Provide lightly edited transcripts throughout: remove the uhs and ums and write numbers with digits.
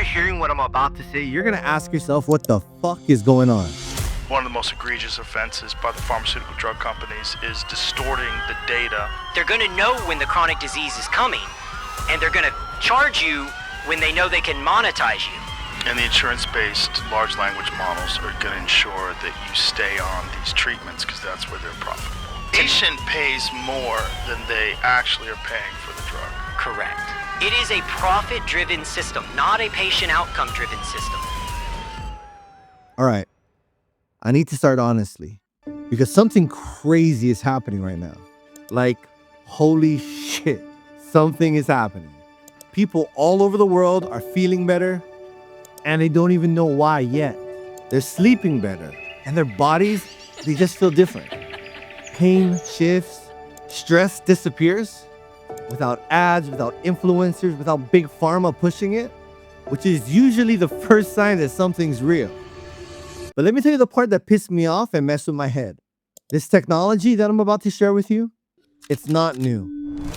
hearing what I'm about to say, you're gonna ask yourself, what the fuck is going on? One of the most egregious offenses by the pharmaceutical drug companies is distorting the data. They're going to know when the chronic disease is coming, and they're going to charge you when they know they can monetize you. And the insurance-based large language models are going to ensure that you stay on these treatments because that's where they're profitable. Patient pays more than they actually are paying for the drug. Correct. It is a profit-driven system, not a patient outcome-driven system. All right. I need to start honestly, because something crazy is happening right now. Like, holy shit, something is happening. People all over the world are feeling better, and they don't even know why yet. They're sleeping better, and their bodies, they just feel different. Pain shifts, stress disappears, without ads, without influencers, without big pharma pushing it, which is usually the first sign that something's real. But let me tell you the part that pissed me off and messed with my head. This technology that I'm about to share with you, it's not new.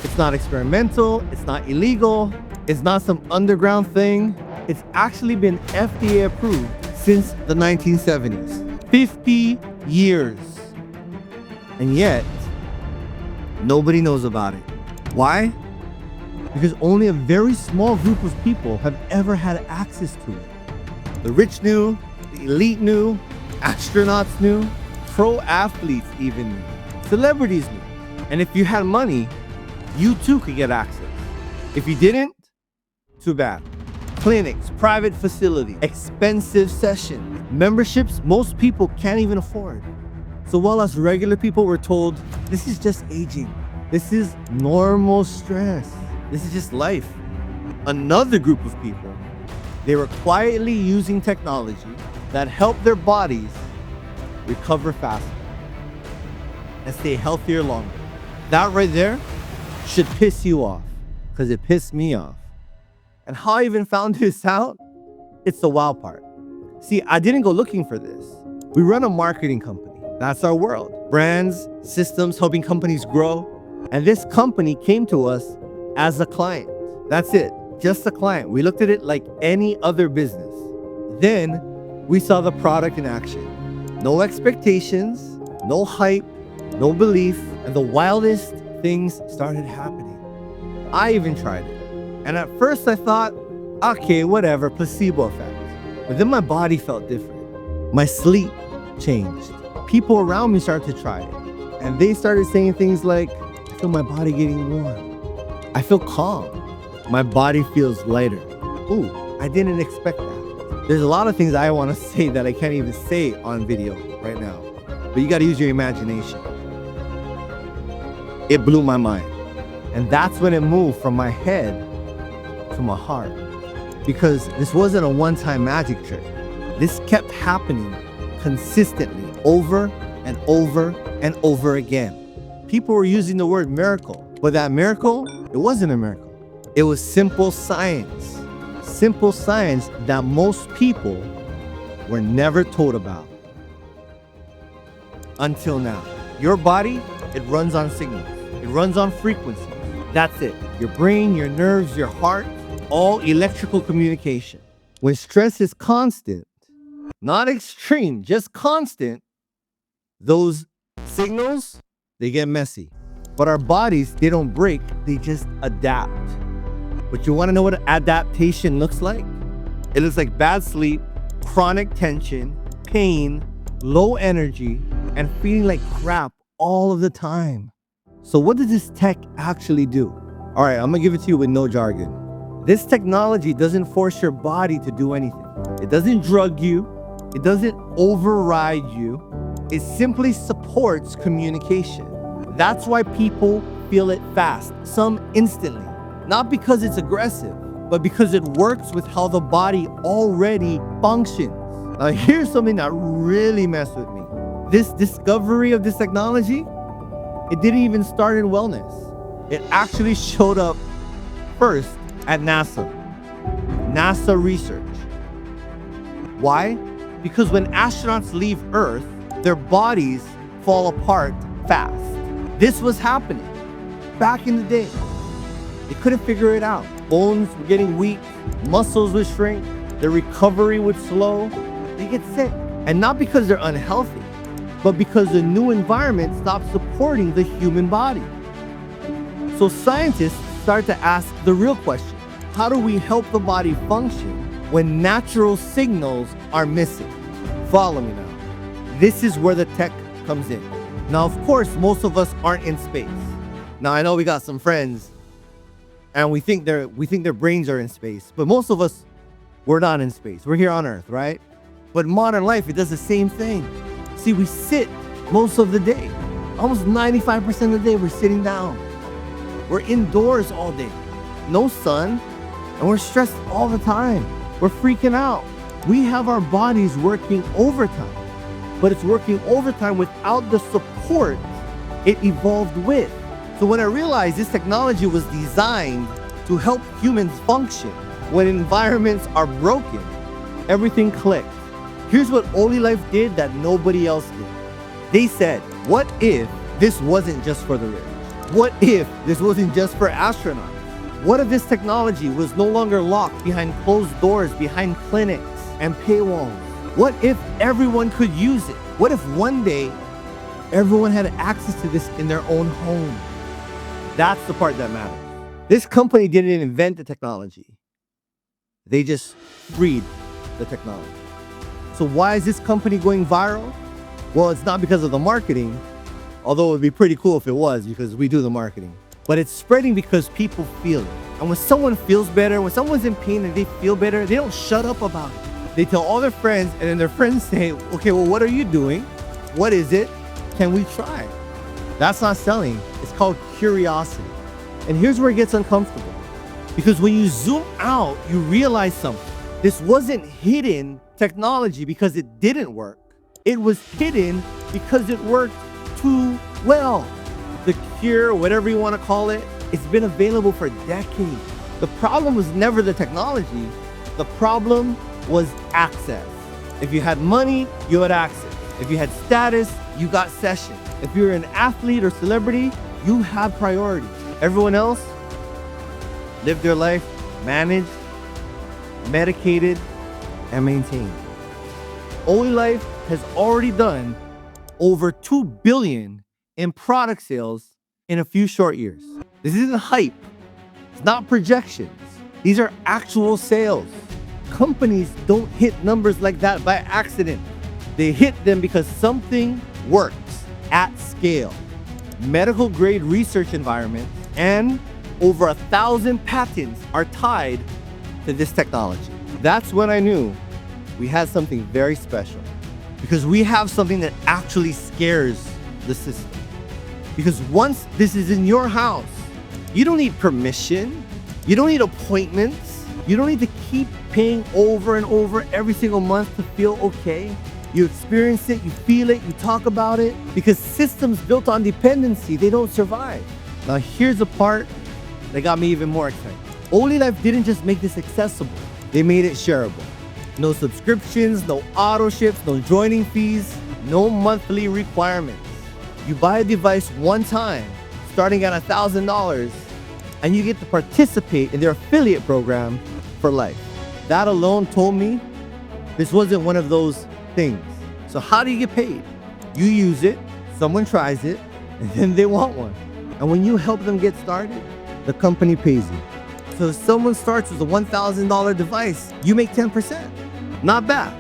It's not experimental. It's not illegal. It's not some underground thing. It's actually been FDA approved since the 1970s. 50 years. And yet, nobody knows about it. Why? Because only a very small group of people have ever had access to it. The rich knew. The elite knew, astronauts knew, pro athletes even knew, celebrities knew. And if you had money, you too could get access. If you didn't, too bad. Clinics, private facilities, expensive sessions, memberships most people can't even afford. So while us regular people were told, this is just aging, this is normal stress, this is just life, another group of people, they were quietly using technology that help their bodies recover faster and stay healthier longer. That right there should piss you off, because it pissed me off. And how I even found this out, it's the wild part. See, I didn't go looking for this. We run a marketing company. That's our world. Brands, systems, helping companies grow. And this company came to us as a client. That's it, just a client. We looked at it like any other business. Then we saw the product in action. No expectations, no hype, no belief, and the wildest things started happening. I even tried it. And at first I thought, okay, whatever, placebo effect. But then my body felt different. My sleep changed. People around me started to try it. And they started saying things like, I feel my body getting warm. I feel calm. My body feels lighter. Ooh, I didn't expect that. There's a lot of things I want to say that I can't even say on video right now. But you got to use your imagination. It blew my mind. And that's when it moved from my head to my heart. Because this wasn't a one-time magic trick. This kept happening consistently over and over and over again. People were using the word miracle. But that miracle, it wasn't a miracle. It was simple science. Simple science that most people were never told about. Until now. Your body, it runs on signals. It runs on frequencies. That's it. Your brain, your nerves, your heart, all electrical communication. When stress is constant, not extreme, just constant, those signals, they get messy. But our bodies, they don't break, they just adapt. But you want to know what adaptation looks like? It looks like bad sleep, chronic tension, pain, low energy, and feeling like crap all of the time. So what does this tech actually do? All right, I'm gonna give it to you with no jargon. This technology doesn't force your body to do anything. It doesn't drug you. It doesn't override you. It simply supports communication. That's why people feel it fast, some instantly. Not because it's aggressive, but because it works with how the body already functions. Now here's something that really messed with me. This discovery of this technology, it didn't even start in wellness. It actually showed up first at NASA research. Why? Because when astronauts leave Earth, their bodies fall apart fast. This was happening back in the day. They couldn't figure it out. Bones were getting weak, muscles would shrink, their recovery would slow, they get sick. And not because they're unhealthy, but because the new environment stops supporting the human body. So scientists start to ask the real question: how do we help the body function when natural signals are missing? Follow me now. This is where the tech comes in. Now, of course, most of us aren't in space. Now, I know we got some friends and we think their brains are in space, but most of us, we're not in space. We're here on Earth, right? But modern life, it does the same thing. See, we sit most of the day. Almost 95% of the day, we're sitting down. We're indoors all day. No sun, and we're stressed all the time. We're freaking out. We have our bodies working overtime, but it's working overtime without the support it evolved with. So when I realized this technology was designed to help humans function when environments are broken, everything clicked. Here's what OlyLife did that nobody else did. They said, what if this wasn't just for the rich? What if this wasn't just for astronauts? What if this technology was no longer locked behind closed doors, behind clinics and paywalls? What if everyone could use it? What if one day everyone had access to this in their own home? That's the part that matters. This company didn't invent the technology. They just freed the technology. So why is this company going viral? Well, it's not because of the marketing, although it would be pretty cool if it was, because we do the marketing. But it's spreading because people feel it. And when someone feels better, when someone's in pain and they feel better, they don't shut up about it. They tell all their friends, and then their friends say, okay, well, what are you doing? What is it? Can we try? That's not selling. It's called curiosity. And here's where it gets uncomfortable. Because when you zoom out, you realize something. This wasn't hidden technology because it didn't work. It was hidden because it worked too well. The cure, whatever you want to call it, it's been available for decades. The problem was never the technology. The problem was access. If you had money, you had access. If you had status, you got sessions. If you're an athlete or celebrity, you had priority. Everyone else lived their life managed, medicated, and maintained. OlyLife has already done over $2 billion in product sales in a few short years. This isn't hype. It's not projections. These are actual sales. Companies don't hit numbers like that by accident. They hit them because something works at scale. Medical grade research environments and over 1,000 patents are tied to this technology. That's when I knew we had something very special, because we have something that actually scares the system. Because once this is in your house, you don't need permission, you don't need appointments, you don't need to keep paying over and over every single month to feel okay. You experience it, you feel it, you talk about it, because systems built on dependency, they don't survive. Now here's the part that got me even more excited. OlyLife didn't just make this accessible, they made it shareable. No subscriptions, no auto ships, no joining fees, no monthly requirements. You buy a device one time, starting at $1,000, and you get to participate in their affiliate program for life. That alone told me this wasn't one of those things. So how do you get paid? You use it, someone tries it, and then they want one. And when you help them get started, the company pays you. So if someone starts with a $1,000 device, you make 10%. Not bad,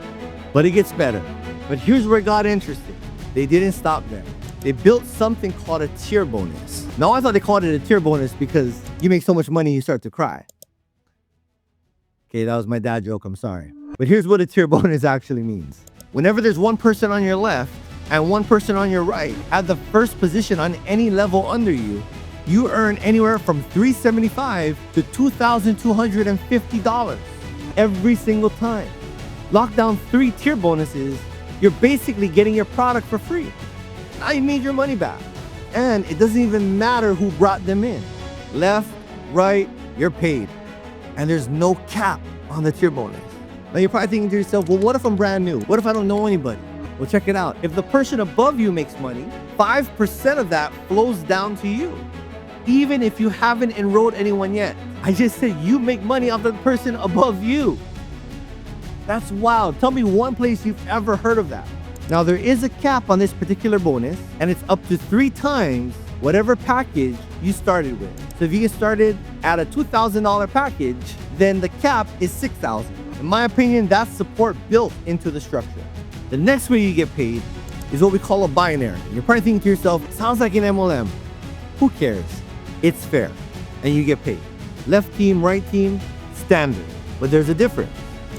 but it gets better. But here's where it got interesting. They didn't stop there. They built something called a tier bonus. Now I thought they called it a tier bonus because you make so much money you start to cry. Okay, that was my dad joke, I'm sorry. But here's what a tier bonus actually means. Whenever there's one person on your left and one person on your right at the first position on any level under you, you earn anywhere from $375 to $2,250 every single time. Lock down 3 tier bonuses, you're basically getting your product for free. Now you made your money back. And it doesn't even matter who brought them in. Left, right, you're paid. And there's no cap on the tier bonus. Now you're probably thinking to yourself, well, what if I'm brand new? What if I don't know anybody? Well, check it out. If the person above you makes money, 5% of that flows down to you, even if you haven't enrolled anyone yet. I just said you make money off the person above you. That's wild. Tell me one place you've ever heard of that. Now, there is a cap on this particular bonus, and it's up to 3 times whatever package you started with. So if you get started at a $2,000 package, then the cap is $6,000. In my opinion, that's support built into the structure. The next way you get paid is what we call a binary. You're probably thinking to yourself, sounds like an MLM. Who cares? It's fair, and you get paid. Left team, right team, standard. But there's a difference.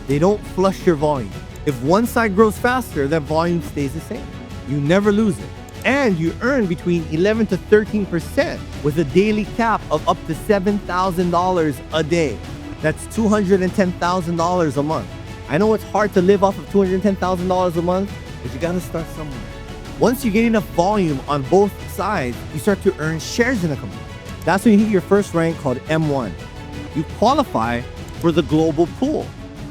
They don't flush your volume. If one side grows faster, that volume stays the same. You never lose it. And you earn between 11 to 13% with a daily cap of up to $7,000 a day. That's $210,000 a month. I know it's hard to live off of $210,000 a month, but you gotta start somewhere. Once you get enough volume on both sides, you start to earn shares in a company. That's when you hit your first rank called M1. You qualify for the global pool.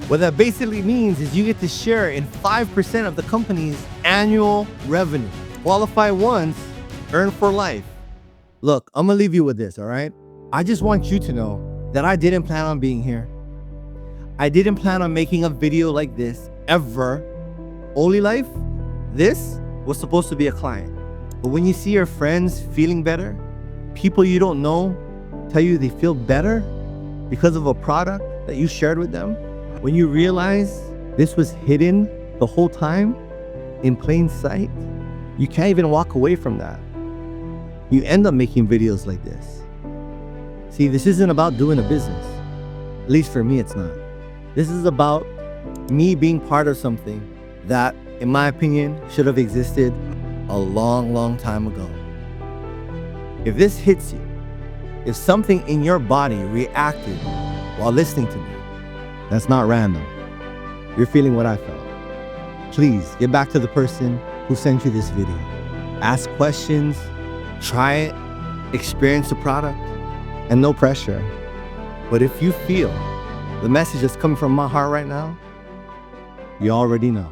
What that basically means is you get to share in 5% of the company's annual revenue. Qualify once, earn for life. Look, I'm gonna leave you with this, all right? I just want you to know that I didn't plan on being here. I didn't plan on making a video like this ever. OlyLife, this was supposed to be a client. But when you see your friends feeling better, people you don't know tell you they feel better because of a product that you shared with them, when you realize this was hidden the whole time in plain sight, you can't even walk away from that. You end up making videos like this. See, this isn't about doing a business. At least for me, it's not. This is about me being part of something that, in my opinion, should have existed a long, long time ago. If this hits you, if something in your body reacted while listening to me, that's not random. You're feeling what I felt. Please get back to the person who sent you this video. Ask questions, try it, experience the product, and no pressure. But if you feel the message that's coming from my heart right now, you already know.